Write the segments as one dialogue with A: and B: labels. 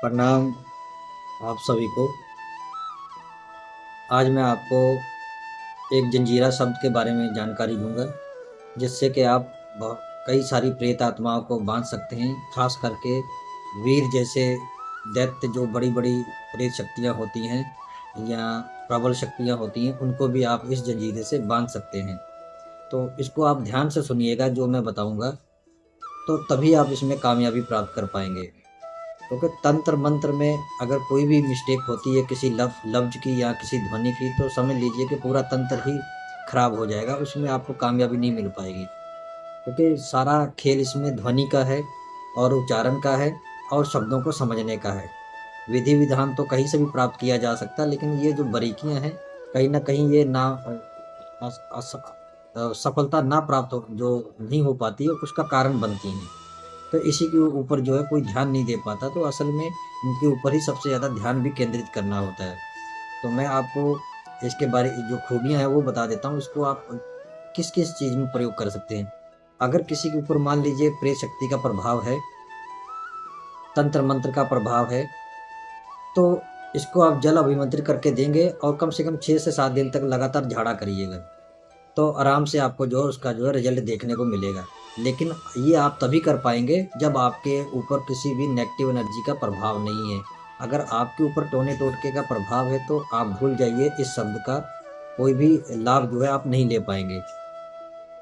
A: प्रणाम आप सभी को। आज मैं आपको एक जंजीरा शब्द के बारे में जानकारी दूंगा, जिससे कि आप कई सारी प्रेत आत्माओं को बांध सकते हैं। खास करके वीर जैसे दैत्य, जो बड़ी बड़ी प्रेत शक्तियाँ होती हैं या प्रबल शक्तियाँ होती हैं, उनको भी आप इस जंजीरे से बांध सकते हैं। तो इसको आप ध्यान से सुनिएगा जो मैं बताऊंगा, तो तभी आप इसमें कामयाबी प्राप्त कर पाएंगे। क्योंकि तंत्र मंत्र में अगर कोई भी मिस्टेक होती है किसी लफ्ज की या किसी ध्वनि की, तो समझ लीजिए कि पूरा तंत्र ही खराब हो जाएगा, उसमें आपको कामयाबी नहीं मिल पाएगी। क्योंकि सारा खेल इसमें ध्वनि का है और उच्चारण का है और शब्दों को समझने का है। विधि विधान तो कहीं से भी प्राप्त किया जा सकता है, लेकिन ये जो बारीकियां हैं, कहीं ना कहीं ये ना सफलता ना प्राप्त हो, जो नहीं हो पाती है, उसका कारण बनती हैं। तो इसी के ऊपर जो है कोई ध्यान नहीं दे पाता, तो असल में इनके ऊपर ही सबसे ज़्यादा ध्यान भी केंद्रित करना होता है। तो मैं आपको इसके बारे जो खूबियाँ हैं वो बता देता हूँ। इसको आप किस किस चीज़ में प्रयोग कर सकते हैं। अगर किसी के ऊपर मान लीजिए प्रेत शक्ति का प्रभाव है, तंत्र मंत्र का प्रभाव है, तो इसको आप जल अभिमंत्रित करके देंगे और कम से कम 6 से 7 दिन तक लगातार झाड़ा करिएगा, तो आराम से आपको जो है उसका जो है रिजल्ट देखने को मिलेगा। लेकिन ये आप तभी कर पाएंगे जब आपके ऊपर किसी भी नेगेटिव एनर्जी का प्रभाव नहीं है। अगर आपके ऊपर टोने टोटके का प्रभाव है, तो आप भूल जाइए, इस शब्द का कोई भी लाभ जो है आप नहीं ले पाएंगे,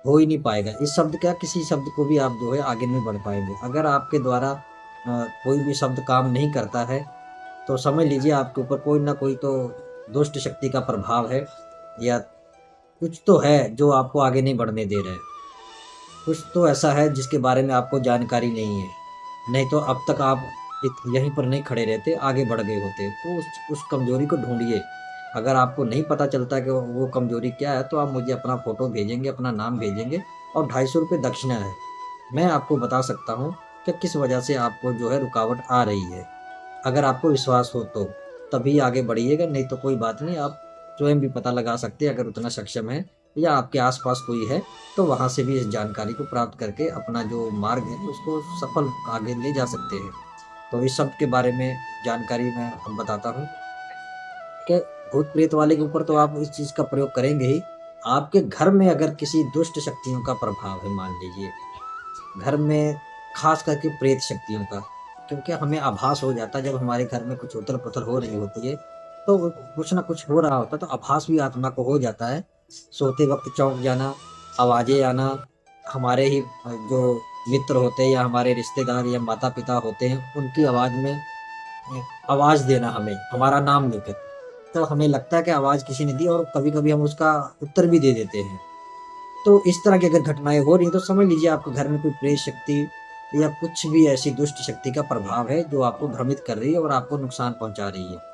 A: हो ही नहीं पाएगा। इस शब्द का किसी शब्द को भी आप जो है आगे नहीं बढ़ पाएंगे। अगर आपके द्वारा कोई भी शब्द काम नहीं करता है, तो समझ लीजिए आपके ऊपर कोई ना कोई तो दुष्ट शक्ति का प्रभाव है, या कुछ तो है जो आपको आगे नहीं बढ़ने दे रहा है। कुछ तो ऐसा है जिसके बारे में आपको जानकारी नहीं है, नहीं तो अब तक आप यहीं पर नहीं खड़े रहते, आगे बढ़ गए होते। तो उस कमजोरी को ढूंढिए। अगर आपको नहीं पता चलता कि वो कमजोरी क्या है, तो आप मुझे अपना फोटो भेजेंगे, अपना नाम भेजेंगे, और 250 रुपये दक्षिणा है। मैं आपको बता सकता हूँ कि किस वजह से आपको जो है रुकावट आ रही है। अगर आपको विश्वास हो तो तभी आगे बढ़िएगा, नहीं तो कोई बात नहीं, आप स्वयं भी पता लगा सकते हैं अगर उतना सक्षम है, या आपके आसपास कोई है, तो वहाँ से भी इस जानकारी को प्राप्त करके अपना जो मार्ग है उसको सफल आगे ले जा सकते हैं। तो इस सब के बारे में जानकारी मैं अब बताता हूँ कि भूत प्रेत वाले के ऊपर तो आप इस चीज़ का प्रयोग करेंगे ही। आपके घर में अगर किसी दुष्ट शक्तियों का प्रभाव है, मान लीजिए घर में, खास करके प्रेत शक्तियों का, क्योंकि हमें आभास हो जाता है जब हमारे घर में कुछ उथल पुथल हो रही होती है, तो कुछ ना कुछ हो रहा होता है, तो आभास भी आत्मा को हो जाता है। सोते वक्त चौंक जाना, आवाज़ें आना, हमारे ही जो मित्र होते हैं या हमारे रिश्तेदार या माता पिता होते हैं, उनकी आवाज़ में आवाज़ देना, हमें हमारा नाम लेकर, तो हमें लगता है कि आवाज़ किसी ने दी, और कभी कभी हम उसका उत्तर भी दे देते हैं। तो इस तरह की अगर घटनाएं हो रही हैं, तो समझ लीजिए आपके घर में कोई प्रेत शक्ति या कुछ भी ऐसी दुष्ट शक्ति का प्रभाव है जो आपको भ्रमित कर रही है और आपको नुकसान पहुंचा रही है।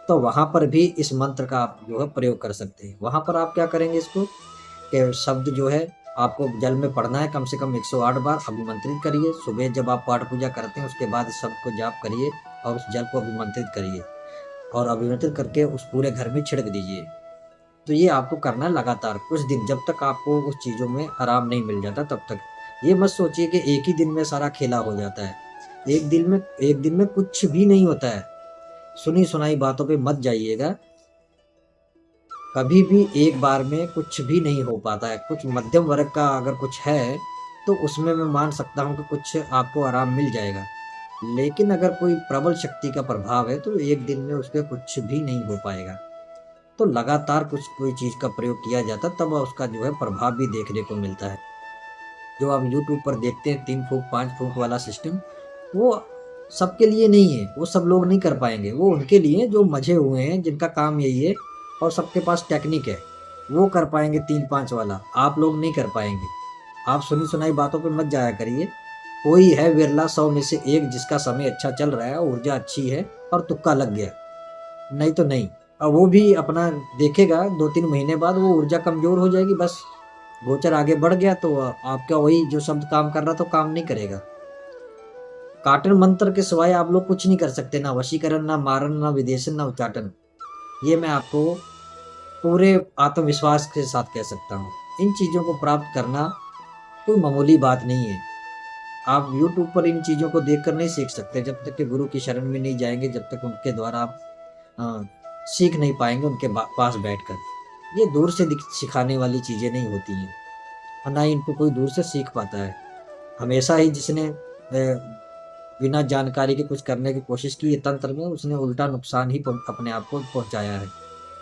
A: तो वहां पर भी इस मंत्र का आप जो है प्रयोग कर सकते हैं। वहां पर आप क्या करेंगे, इसको कि शब्द जो है आपको जल में पढ़ना है, कम से कम 108 बार अभिमंत्रित करिए। सुबह जब आप पाठ पूजा करते हैं, उसके बाद इस शब्द को जाप करिए और उस जल को अभिमंत्रित करिए, और अभिमंत्रित करके उस पूरे घर में छिड़क दीजिए। तो ये आपको करना है लगातार कुछ दिन, जब तक आपको उस चीज़ों में आराम नहीं मिल जाता तब तक। ये मत सोचिए कि एक ही दिन में सारा खेला हो जाता है। एक दिन में कुछ भी नहीं होता है। सुनी सुनाई बातों पे मत जाइएगा। कभी भी एक बार में कुछ भी नहीं हो पाता है। कुछ मध्यम वर्ग का अगर कुछ है, तो उसमें मैं मान सकता हूँ कि कुछ आपको आराम मिल जाएगा। लेकिन अगर कोई प्रबल शक्ति का प्रभाव है, तो एक दिन में उसके कुछ भी नहीं हो पाएगा। तो लगातार कुछ कोई चीज़ का प्रयोग किया जाता है, तब उसका जो है प्रभाव भी देखने को मिलता है। जो आप यूट्यूब पर देखते हैं 3 फूँक 5 फूँक वाला सिस्टम, वो सबके लिए नहीं है, वो सब लोग नहीं कर पाएंगे। वो उनके लिए जो मजे हुए हैं, जिनका काम यही है और सबके पास टेक्निक है, वो कर पाएंगे 3-5 वाला। आप लोग नहीं कर पाएंगे। आप सुनी सुनाई बातों पे मत जाया करिए। कोई है विरला 100 में से एक जिसका समय अच्छा चल रहा है, ऊर्जा अच्छी है और तुक्का लग गया, नहीं तो नहीं। और वो भी अपना देखेगा, 2-3 महीने बाद वो ऊर्जा कमजोर हो जाएगी, बस गोचर आगे बढ़ गया, तो आपका वही जो शब्द काम कर रहा था काम नहीं करेगा। काटन मंत्र के सिवाय आप लोग कुछ नहीं कर सकते, ना वशीकरण, ना मारन, ना विदेशन, ना उच्चाटन। ये मैं आपको पूरे आत्मविश्वास के साथ कह सकता हूँ। इन चीज़ों को प्राप्त करना कोई मामूली बात नहीं है। आप यूट्यूब पर इन चीज़ों को देखकर नहीं सीख सकते, जब तक कि गुरु की शरण में नहीं जाएँगे, जब तक उनके द्वारा आप अ, सीख नहीं पाएँगे उनके पास बैठकर। ये दूर से सिखाने वाली चीज़ें नहीं होती हैं, और ना ही इनको कोई दूर से सीख पाता है। हमेशा ही जिसने बिना जानकारी के कुछ करने की कोशिश की है तंत्र में, उसने उल्टा नुकसान ही अपने आप को पहुँचाया है।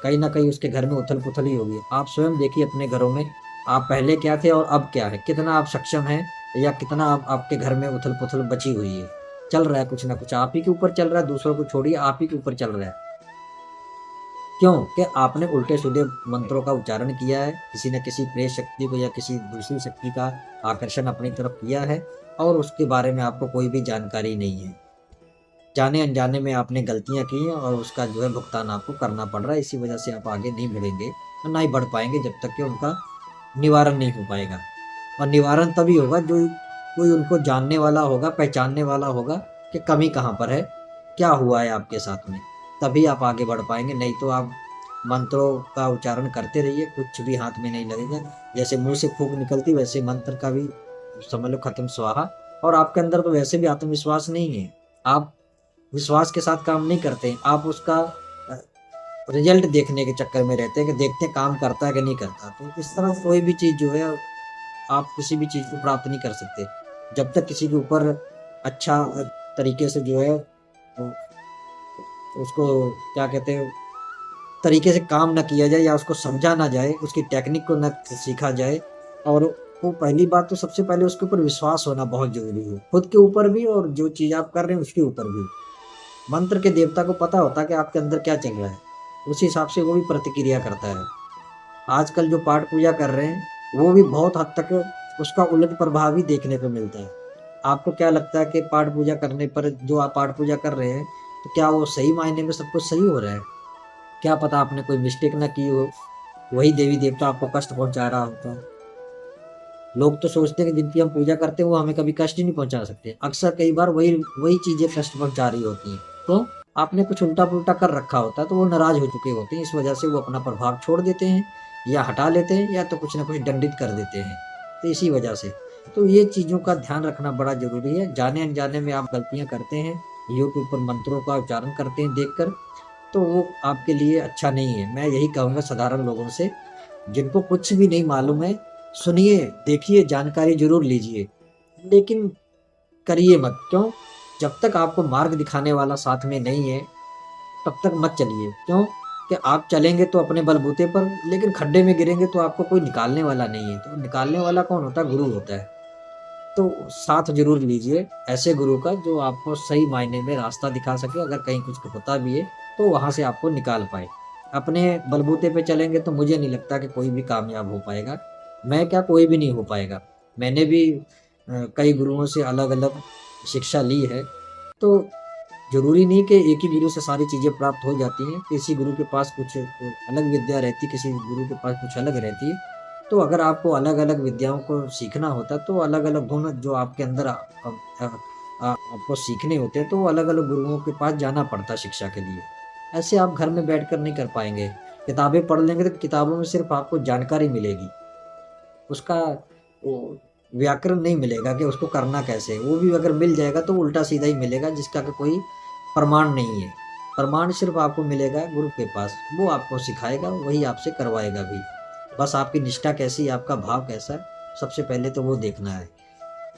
A: कहीं न कहीं उसके घर में उथल-पुथल ही होगी। आप स्वयं देखिए अपने घरों में, आप पहले क्या थे और अब क्या है? कितना आप सक्षम हैं, या कितना आप आपके घर में उथल-पुथल बची हुई है? चल रहा है कुछ न कुछ, आप ही के ऊपर चल रहा है, दूसरों को छोड़िए, आप ही के ऊपर चल रहा है। क्यों? कि आपने उल्टे-सीधे मंत्रों का उच्चारण किया है, किसी न किसी प्रेत शक्ति को या किसी दूसरी शक्ति का आकर्षण अपनी तरफ किया है, और उसके बारे में आपको कोई भी जानकारी नहीं है। जाने-अनजाने में आपने गलतियाँ की हैं और उसका जो है भुगतान आपको करना पड़ रहा है। इसी वजह से आप आगे नहीं बढ़ेंगे और ना ही बढ़ पाएँगे जब तक कि उनका निवारण नहीं हो पाएगा। और निवारण तभी होगा जो कोई उनको जानने वाला होगा, पहचानने वाला होगा कि कमी कहाँ पर है, क्या हुआ है आपके साथ में। तभी आप आगे बढ़ पाएँगे, नहीं तो आप मंत्रों का उच्चारण करते रहिए, कुछ भी हाथ में नहीं लगेगा। जैसे मुँह से फूँक निकलती वैसे मंत्र का भी समझ लो खत्म स्वाहा। और आपके अंदर तो वैसे भी आत्मविश्वास नहीं है। आप विश्वास के साथ काम नहीं करते, आप उसका अ, रिज़ल्ट देखने के चक्कर में रहते हैं कि देखते हैं काम करता है कि नहीं करता। तो इस तरह कोई भी चीज़ जो है, आप किसी भी चीज़ को प्राप्त नहीं कर सकते। जब तक किसी के ऊपर अच्छा तरीके से जो है उ उसको क्या कहते हैं, तरीके से काम ना किया जाए या उसको समझा ना जाए, उसकी टेक्निक को ना सीखा जाए, और वो पहली बात तो सबसे पहले उसके ऊपर विश्वास होना बहुत ज़रूरी है। खुद के ऊपर भी और जो चीज़ आप कर रहे हैं उसके ऊपर भी। मंत्र के देवता को पता होता है कि आपके अंदर क्या चल रहा है, उसी हिसाब से वो भी प्रतिक्रिया करता है। आजकल जो पाठ पूजा कर रहे हैं, वो भी बहुत हद तक उसका उलट प्रभाव ही देखने को मिलता है। आपको क्या लगता है कि पाठ पूजा करने पर जो आप पाठ पूजा कर रहे हैं, तो क्या वो सही मायने में सब कुछ सही हो रहा है? क्या पता आपने कोई मिस्टेक ना की हो, वही देवी-देवता आपको कष्ट पहुँचा रहा होता। लोग तो सोचते हैं कि जिनकी हम पूजा करते हैं वो हमें कभी कष्ट ही नहीं पहुँचा सकते। अक्सर कई बार वही वही चीज़ें कष्ट पहुँचा रही होती हैं। तो आपने कुछ उल्टा-पुल्टा कर रखा होता है, तो वो नाराज़ हो चुके होते हैं। इस वजह से वो अपना प्रभाव छोड़ देते हैं, या हटा लेते हैं, या तो कुछ न कुछ दंडित कर देते हैं। तो इसी वजह से। तो ये चीज़ों का ध्यान रखना बड़ा ज़रूरी है। जाने-अनजाने में आप गलतियाँ करते हैं, यूट्यूब पर मंत्रों का उच्चारण करते हैं देखकर, तो वो आपके लिए अच्छा नहीं है। मैं यही कहूँगा साधारण लोगों से, जिनको कुछ भी नहीं मालूम है, सुनिए, देखिए, जानकारी ज़रूर लीजिए, लेकिन करिए मत। क्यों? जब तक आपको मार्ग दिखाने वाला साथ में नहीं है, तब तक मत चलिए। क्यों? कि आप चलेंगे तो अपने बलबूते पर, लेकिन खड्डे में गिरेंगे तो आपको कोई निकालने वाला नहीं है। तो निकालने वाला कौन होता है? गुरु होता है। तो साथ ज़रूर लीजिए ऐसे गुरु का जो आपको सही मायने में रास्ता दिखा सके, अगर कहीं कुछ होता भी है, तो वहाँ से आपको निकाल पाए। अपने बलबूते पे चलेंगे तो मुझे नहीं लगता कि कोई भी कामयाब हो पाएगा। मैं क्या, कोई भी नहीं हो पाएगा। मैंने भी कई गुरुओं से अलग-अलग शिक्षा ली है, तो ज़रूरी नहीं कि एक ही गुरु से सारी चीज़ें प्राप्त हो जाती हैं। किसी गुरु के पास कुछ अलग विद्या रहती है, किसी गुरु के पास कुछ अलग रहती है। तो अगर आपको अलग-अलग विद्याओं को सीखना होता है, तो अलग-अलग गुण जो आपके अंदर आपको सीखने होते हैं, तो अलग-अलग गुरुओं के पास जाना पड़ता है शिक्षा के लिए। ऐसे आप घर में बैठकर नहीं कर पाएँगे। किताबें पढ़ लेंगे तो किताबों में सिर्फ़ आपको जानकारी मिलेगी। उसका वो व्याकरण नहीं मिलेगा कि उसको करना कैसे है। वो भी अगर मिल जाएगा तो उल्टा-सीधा ही मिलेगा, जिसका कि कोई प्रमाण नहीं है। प्रमाण सिर्फ़ आपको मिलेगा गुरु के पास, वो आपको सिखाएगा, वही आपसे करवाएगा भी। बस आपकी निष्ठा कैसी है, आपका भाव कैसा है, सबसे पहले तो वो देखना है।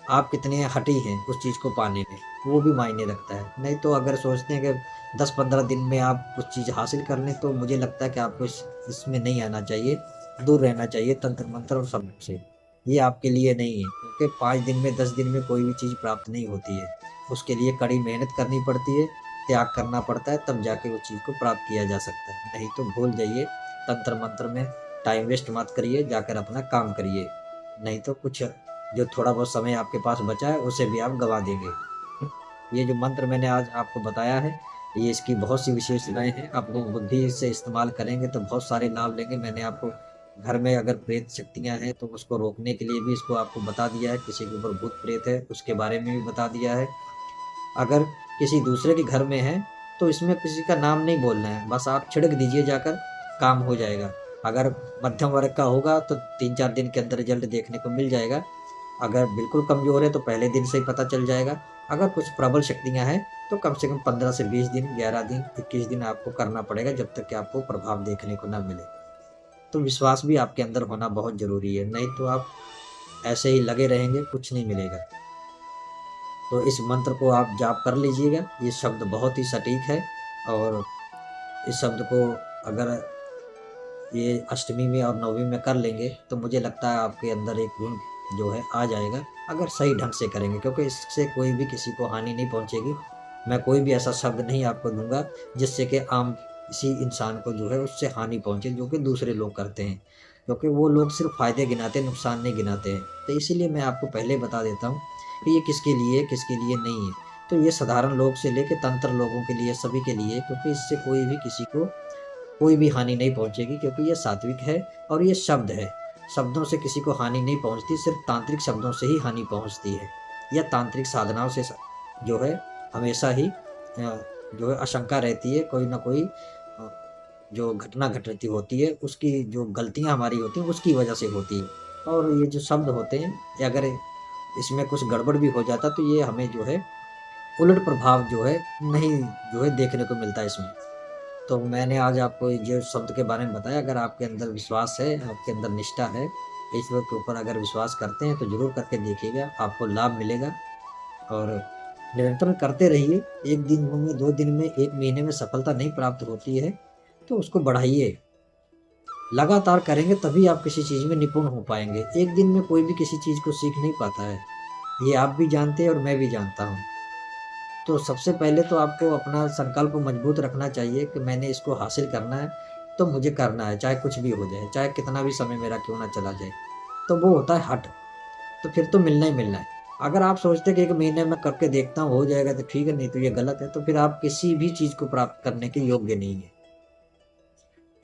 A: आप कितने हठी हैं उस चीज़ को पाने में, वो भी मायने रखता है। नहीं तो अगर सोचते हैं कि 10-15 दिन में आप कुछ चीज़ हासिल कर लें, तो मुझे लगता है कि आपको इसमें नहीं आना चाहिए, दूर रहना चाहिए तंत्र-मंत्र और सब से। ये आपके लिए नहीं है, क्योंकि 5 दिन में, 10 दिन में कोई भी चीज़ प्राप्त नहीं होती है। उसके लिए कड़ी मेहनत करनी पड़ती है, त्याग करना पड़ता है, तब जाके उस चीज़ को प्राप्त किया जा सकता है। नहीं तो भूल जाइए, तंत्र-मंत्र में टाइम वेस्ट मत करिए, जाकर अपना काम करिए। नहीं तो कुछ जो थोड़ा बहुत समय आपके पास बचा है, उसे भी आप गँवा देंगे। ये जो मंत्र मैंने आज आपको बताया है, ये इसकी बहुत सी विशेषताएँ हैं। आप लोग बुद्धि से इस्तेमाल करेंगे तो बहुत सारे लाभ लेंगे। मैंने आपको घर में अगर प्रेत शक्तियाँ हैं, तो उसको रोकने के लिए भी इसको आपको बता दिया है। किसी के ऊपर भूत-प्रेत है, उसके बारे में भी बता दिया है। अगर किसी दूसरे के घर में है, तो इसमें किसी का नाम नहीं बोलना है, बस आप छिड़क दीजिए जाकर, काम हो जाएगा। अगर मध्यम वर्ग का होगा तो 3-4 दिन के अंदर रिज़ल्ट देखने को मिल जाएगा। अगर बिल्कुल कमज़ोर है तो पहले दिन से ही पता चल जाएगा। अगर कुछ प्रबल शक्तियाँ हैं तो कम से कम 15 से 20 दिन, 11 दिन, 21 दिन आपको करना पड़ेगा जब तक कि आपको प्रभाव देखने को ना मिले। तो विश्वास भी आपके अंदर होना बहुत ज़रूरी है, नहीं तो आप ऐसे ही लगे रहेंगे, कुछ नहीं मिलेगा। तो इस मंत्र को आप जाप कर लीजिएगा, ये शब्द बहुत ही सटीक है और इस शब्द को अगर ये अष्टमी में और नवमी में कर लेंगे तो मुझे लगता है आपके अंदर एक गुण जो है आ जाएगा, अगर सही ढंग से करेंगे, क्योंकि इससे कोई भी किसी को हानि नहीं पहुंचेगी। मैं कोई भी ऐसा शब्द नहीं आपको दूंगा जिससे कि आम किसी इंसान को जो है उससे हानि पहुंचे, जो कि दूसरे लोग करते हैं, क्योंकि वो लोग सिर्फ फायदे गिनाते हैं, नुकसान नहीं गिनाते हैं। तो इसीलिए मैं आपको पहले बता देता हूँ कि ये किसके लिए है, किसके लिए नहीं है। तो ये साधारण लोग से लेकर तंत्र लोगों के लिए, सभी के लिए, क्योंकि इससे कोई भी किसी को कोई भी हानि नहीं पहुंचेगी, क्योंकि ये सात्विक है और ये शब्द है। शब्दों से किसी को हानि नहीं पहुंचती, सिर्फ तांत्रिक शब्दों से ही हानि पहुंचती है, या तांत्रिक साधनाओं से जो है हमेशा ही जो है आशंका रहती है, कोई ना कोई जो घटना घटित होती है उसकी जो गलतियां हमारी होती हैं उसकी वजह से होती है। और ये जो शब्द होते हैं, ये अगर इसमें कुछ गड़बड़ भी हो जाता तो ये हमें जो है उलट प्रभाव जो है नहीं जो है देखने को मिलता है इसमें। तो मैंने आज आपको ये जो शब्द के बारे में बताया, अगर आपके अंदर विश्वास है, आपके अंदर निष्ठा है, ईश्वर के ऊपर अगर विश्वास करते हैं तो ज़रूर करके देखिएगा, आपको लाभ मिलेगा। और निरंतर करते रहिए। 1 दिन में, 2 दिन में, 1 महीने में सफलता नहीं प्राप्त होती है तो उसको बढ़ाइए। लगातार करेंगे तभी आप किसी चीज़ में निपुण हो पाएँगे। 1 दिन में कोई भी किसी चीज़ को सीख नहीं पाता है। ये आप भी जानते हैं और मैं भी जानता हूँ। तो सबसे पहले तो आपको अपना संकल्प मजबूत रखना चाहिए कि मैंने इसको हासिल करना है, तो मुझे करना है, चाहे कुछ भी हो जाए, चाहे कितना भी समय मेरा क्यों ना चला जाए। तो वो होता है हठ, तो फिर तो मिलना ही मिलना है। अगर आप सोचते हैं कि 1 महीने में करके देखता हूँ, हो जाएगा तो ठीक है, नहीं तो ये गलत है, तो फिर आप किसी भी चीज़ को प्राप्त करने के योग्य नहीं है।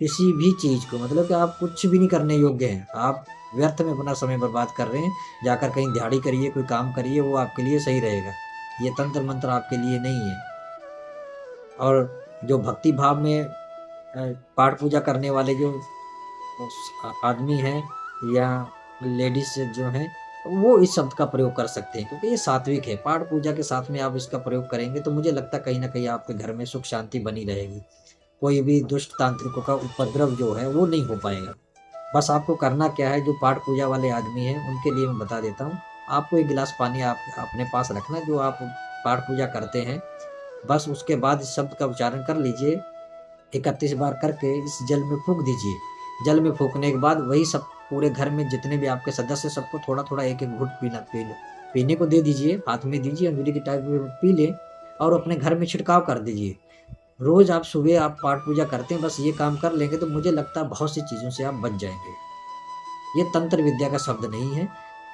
A: किसी भी चीज़ को, मतलब कि आप कुछ भी नहीं करने योग्य हैं। आप व्यर्थ में अपना समय बर्बाद कर रहे हैं। जाकर कहीं दिहाड़ी करिए, कोई काम करिए, वो आपके लिए सही रहेगा। ये तंत्र मंत्र आपके लिए नहीं है। और जो भक्ति भाव में पाठ पूजा करने वाले जो आदमी हैं या लेडीज़ जो हैं, वो इस शब्द का प्रयोग कर सकते हैं, क्योंकि ये सात्विक है। पाठ पूजा के साथ में आप इसका प्रयोग करेंगे तो मुझे लगता है कहीं न कहीं आपके घर में सुख शांति बनी रहेगी। कोई भी दुष्ट तांत्रिकों का उपद्रव जो है वो नहीं हो पाएगा। बस आपको करना क्या है, जो पाठ पूजा वाले आदमी हैं उनके लिए मैं बता देता हूँ। आपको 1 गिलास पानी आप अपने पास रखना, जो आप पाठ पूजा करते हैं, बस उसके बाद इस शब्द का उच्चारण कर लीजिए। 31 बार करके इस जल में फूँक दीजिए। जल में फूँकने के बाद वही सब पूरे घर में जितने भी आपके सदस्य, सबको थोड़ा-थोड़ा, 1-1 घूँट पीने को दे दीजिए, हाथ में दीजिए, अंगुली की टाइप में पी लें और अपने घर में छिड़काव कर दीजिए। रोज़ आप सुबह आप पाठ पूजा करते हैं, बस ये काम कर लेंगे तो मुझे लगता है बहुत सी चीज़ों से आप बच जाएँगे। ये तंत्र विद्या का शब्द नहीं है,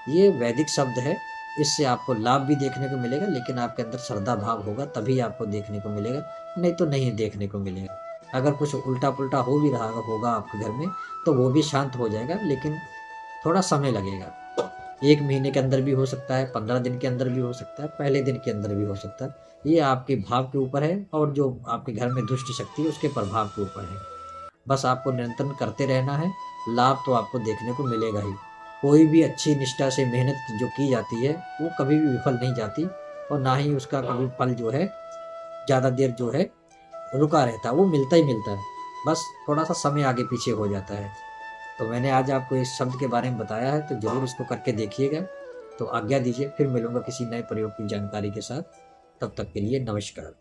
A: ये वैदिक शब्द है। इससे आपको लाभ भी देखने को मिलेगा, लेकिन आपके अंदर श्रद्धा भाव होगा तभी आपको देखने को मिलेगा, नहीं तो नहीं देखने को मिलेगा। अगर कुछ उल्टा-पुल्टा हो भी रहा होगा आपके घर में, तो वो भी शांत हो जाएगा, लेकिन थोड़ा समय लगेगा। 1 महीने के अंदर भी हो सकता है, 15 दिन के अंदर भी हो सकता है, पहले दिन के अंदर भी हो सकता है। ये आपके भाव के ऊपर है और जो आपके घर में दुष्ट शक्ति है उसके प्रभाव के ऊपर है। बस आपको निरंतर करते रहना है, लाभ तो आपको देखने को मिलेगा ही। कोई भी अच्छी निष्ठा से मेहनत जो की जाती है, वो कभी भी विफल नहीं जाती और ना ही उसका कभी फल जो है ज़्यादा देर जो है रुका रहता है, वो मिलता ही मिलता है। बस थोड़ा-सा समय आगे-पीछे हो जाता है। तो मैंने आज आपको इस शब्द के बारे में बताया है, तो ज़रूर इसको करके देखिएगा। तो आज्ञा दीजिए, फिर मिलूँगा किसी नए प्रयोग की जानकारी के साथ। तब तक के लिए नमस्कार।